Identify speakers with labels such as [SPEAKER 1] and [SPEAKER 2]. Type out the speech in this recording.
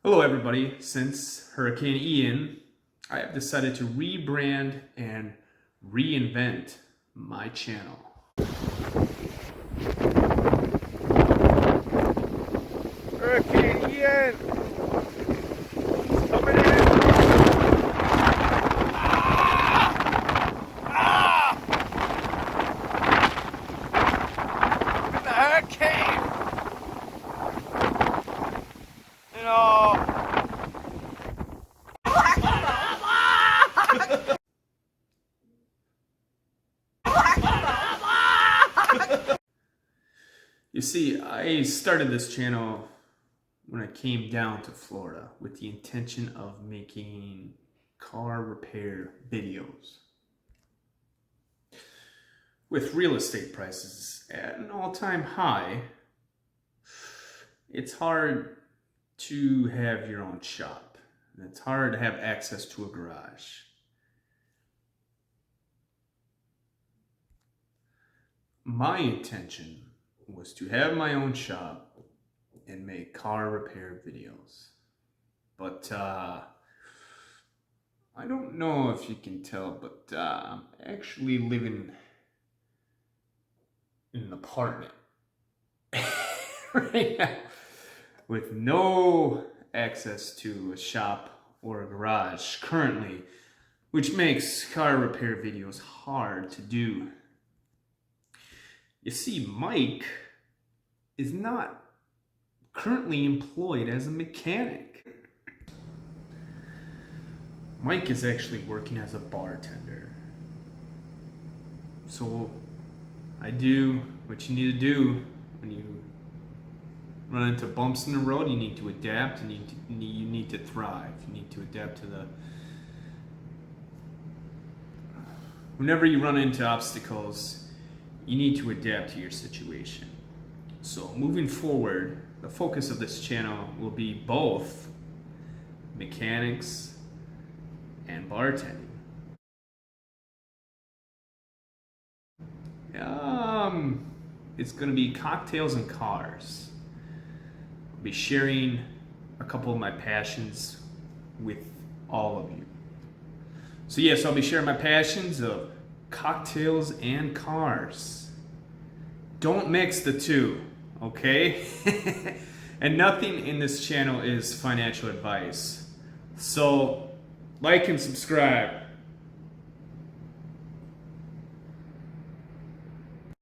[SPEAKER 1] Hello everybody. Since Hurricane Ian, I have decided to rebrand and reinvent my channel.
[SPEAKER 2] Hurricane Ian! Coming in! In the hurricane! You know...
[SPEAKER 1] You see, I started this channel when I came down to Florida with the intention of making car repair videos. With real estate prices at an all-time high, it's hard to have your own shop. And it's hard to have access to a garage. My intention was to have my own shop and make car repair videos. But I don't know if you can tell, but I'm actually living in an apartment right now with no access to a shop or a garage currently, which makes car repair videos hard to do. You see, Mike is not currently employed as a mechanic. Mike is actually working as a bartender. So I do what you need to do when you run into bumps in the road. You need to adapt, and you need to thrive. You need to adapt to whenever you run into obstacles, you need to adapt to your situation. So moving forward, the focus of this channel will be both mechanics and bartending. It's going to be cocktails and cars. I'll be sharing a couple of my passions with all of you. So yes, I'll be sharing my passions of cocktails and cars. Don't mix the two, okay? And nothing in this channel is financial advice. So like and subscribe.